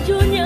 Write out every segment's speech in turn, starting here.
Junya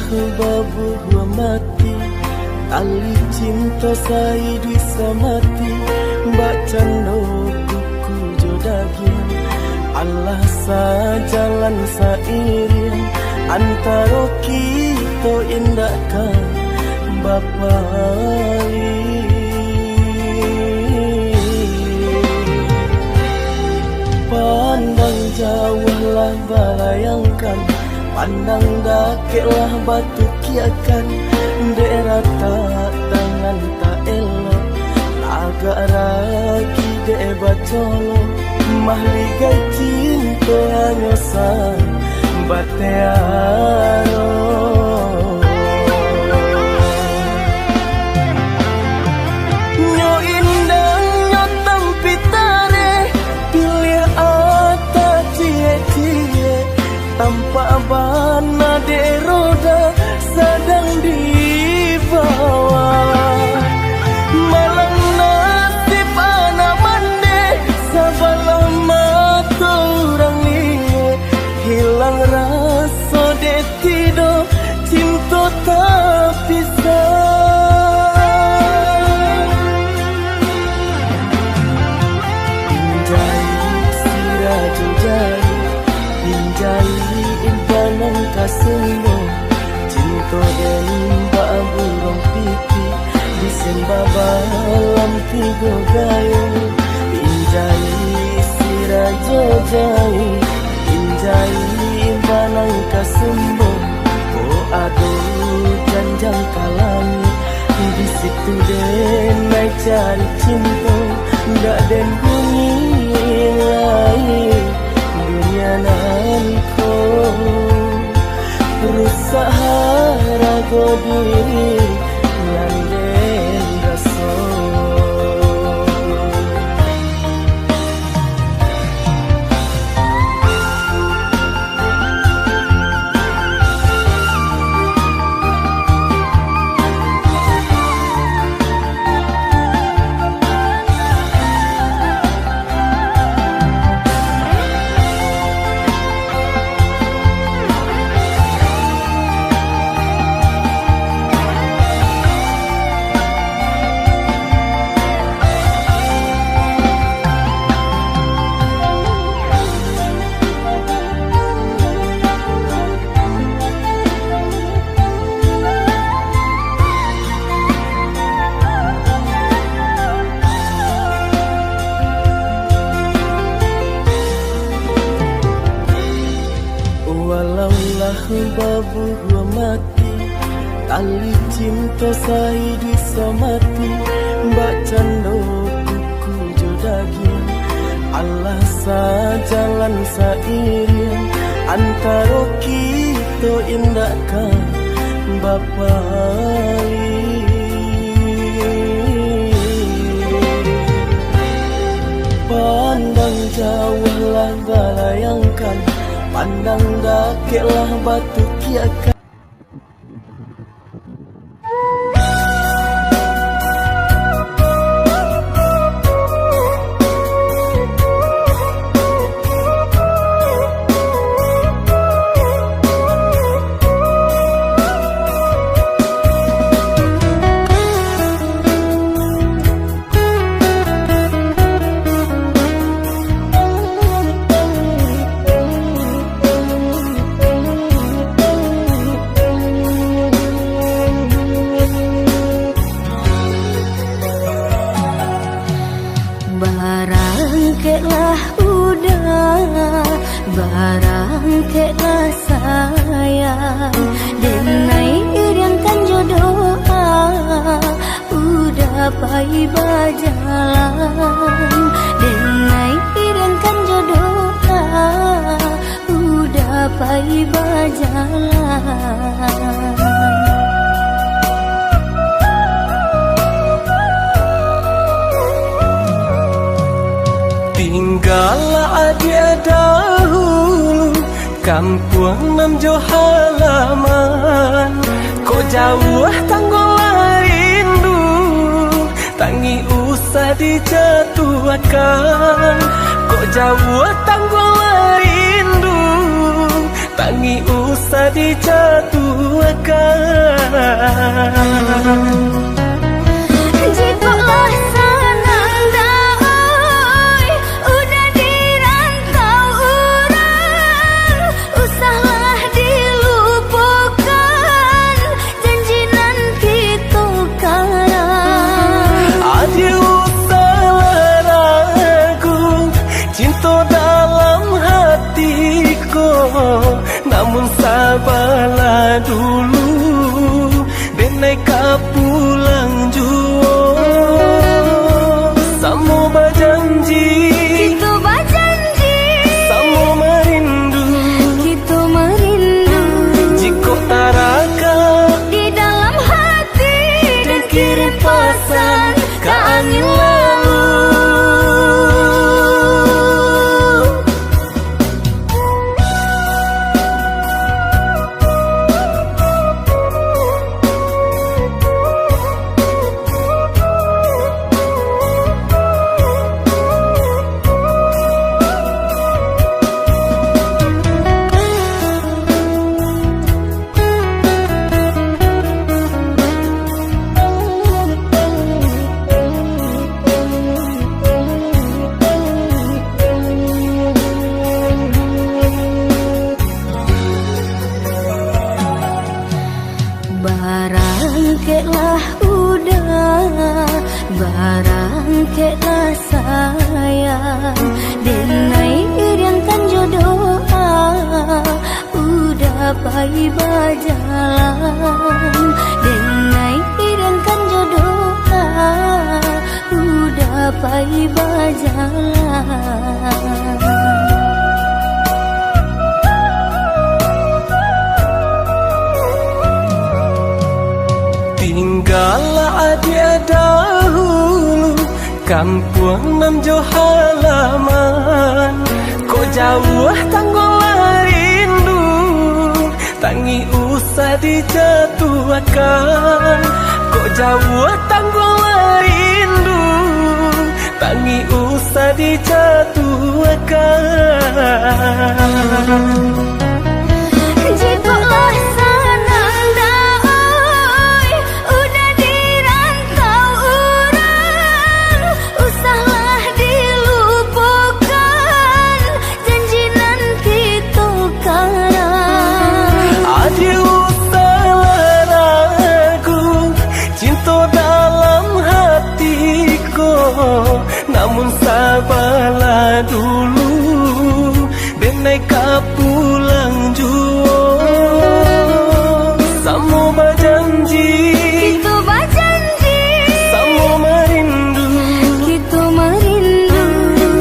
babu wa mati, tali cinta sai bisa mati, baca no buku jodagin, Allah sajalan sairing, antara kita indahkan Bapali. Pandang jauhlah balayangkan, pandang dakeklah batu kiakan, daerah tak tangan tak elok, agak ragi de bacolo, mahligai cinta hanya sang batearo. Nyo indang nyo tampitare, pilih ata cie-cie, tanpa bana de roda sedang dibawa. Malang nasib anak mande, sabalah mata orang liye, hilang rasa de tido, cinta tak bisa. Pinjai impanang kasumbo, cinta dan babu rong pipi, disembah balam tiga gayo. Pinjai sirajo jai, pinjai impanang kasumbo, oh aduh janjang kalami, di situ den naik cari cinta, ndak den bunyi lain. Nanko rusak rago diri nyanden raso. Babu wa mati, tali cinta sai bisa mati, baca no buku jodagin, Allah sajalan sairing, antara kita indahkan Bapali. Pandang jauhlah balayangkan, pandang dakeklah batu kiakan. Barangkelah udah, barangkelah sayang, denai iriangkan jodoh, udah pai bajalan, denai iriangkan jodoh, udah pai bajalan. Tinggallah dia dahulu, kampung namjo halaman, kok jauh tanggolah rindu, tangi usah dijatuhkan, kok jauh tanggolah rindu, tangi usah dijatuhkan. Jikalah senang daoi, udah dirantau orang, usahlah dilupakan janji nan kita karang. Aduh usah ragu, cinta dalam hatiku, namun sabarlah dulu, denai ka pulang jua. Samo berjanji, Kita berjanji, samo merindu, kita merindu jika taraka di dalam hati dan kirim pesan ke angin lalu. Barangkelah udah, barangkelah sayang, denai iriangkan jodoh, udah pai berjalan. Denai iriangkan jodoh, udah pai berjalan. Tinggallah adia dahulu, kampung nan jauh halaman. Kok jauh tanggulah rindu, tangi usah dijatuhkan. Kok jauh tanggulah rindu, tangi usah dijatuhkan. Jikalah senang daoi, udah dirantau orang, usahlah dilupakan janji nan kita karang. Aduh usah ragu, cinta dalam hatiku, namun sabarlah dulu, denai ka pulang jua. Samo berjanji, Kita berjanji, samo merindu, kita merindu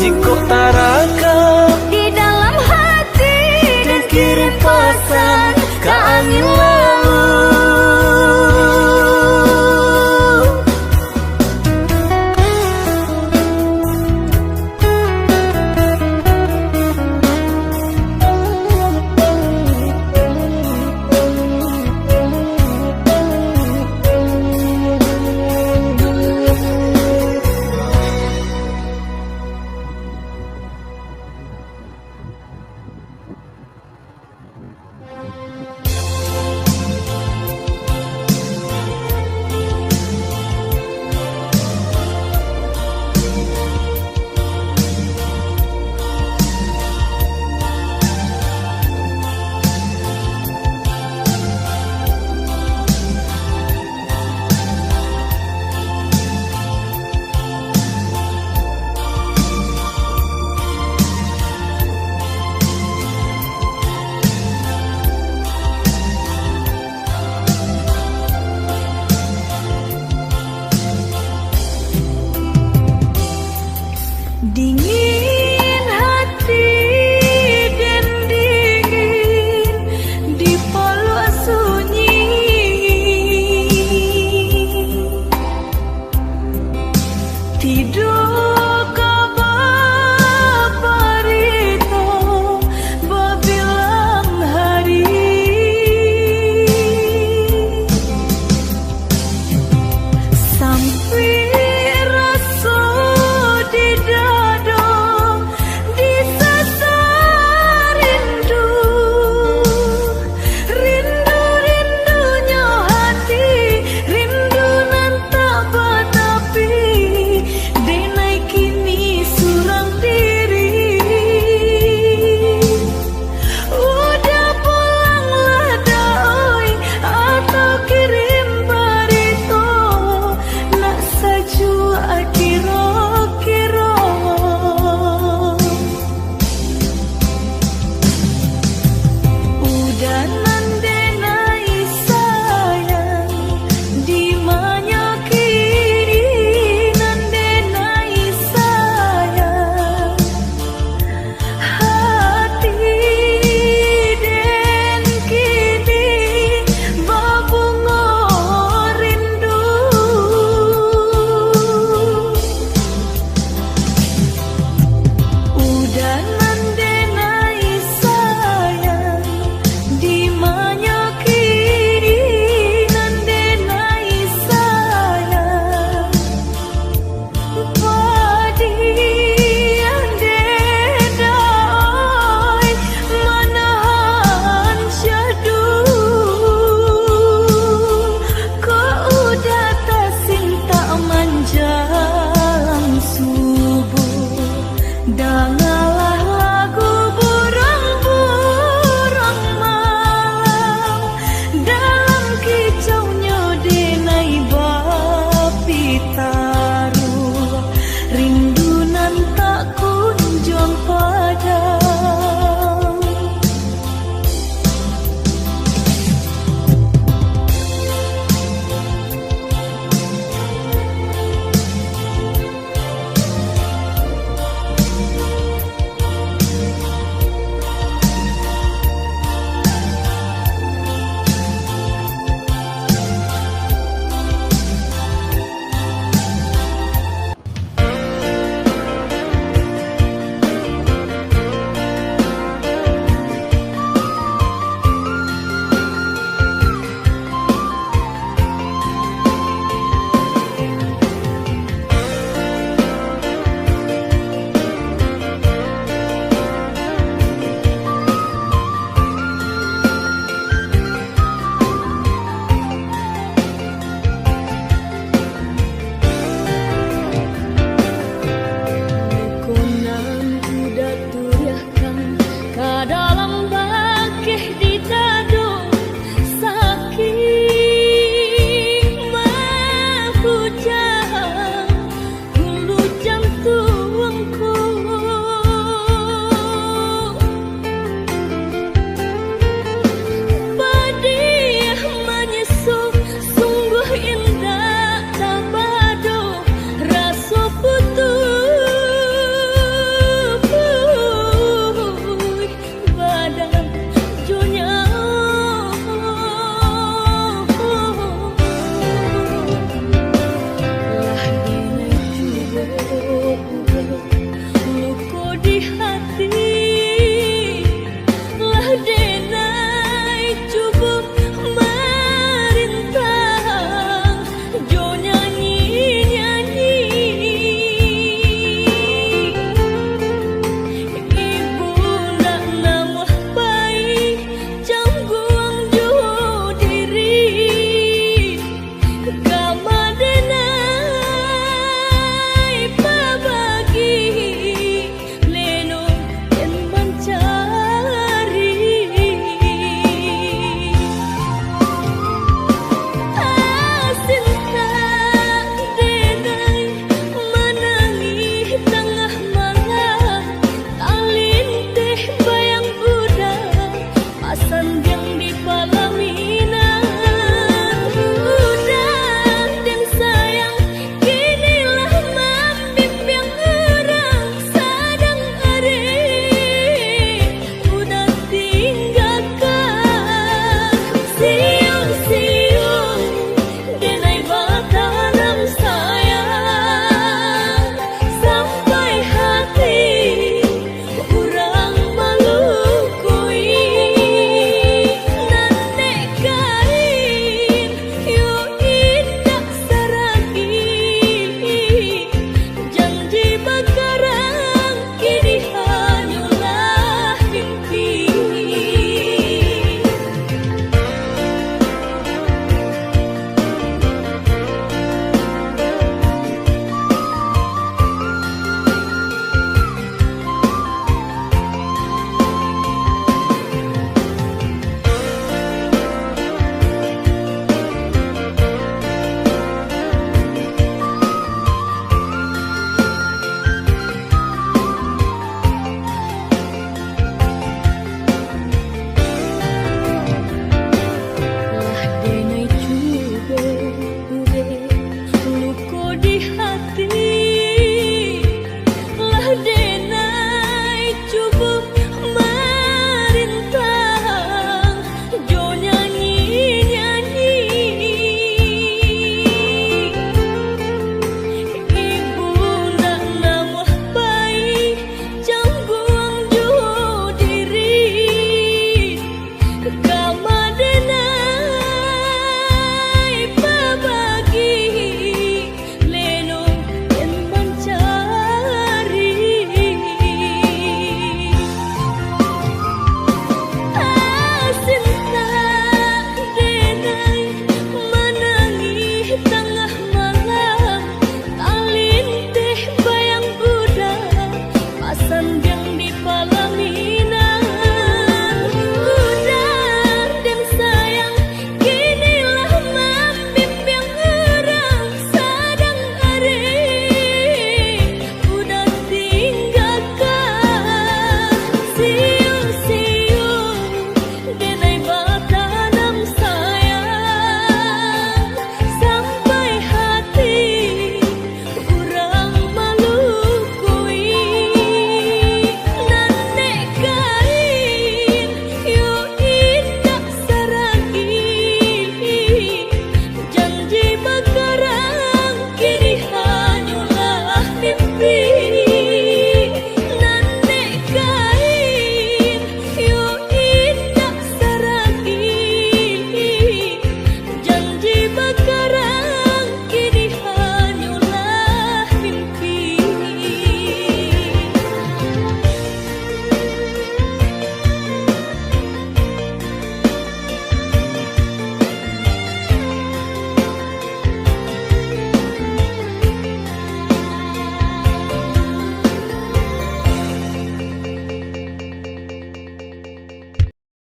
jika taraka di dalam hati dan kirim pesan ke angin lalu. Kadang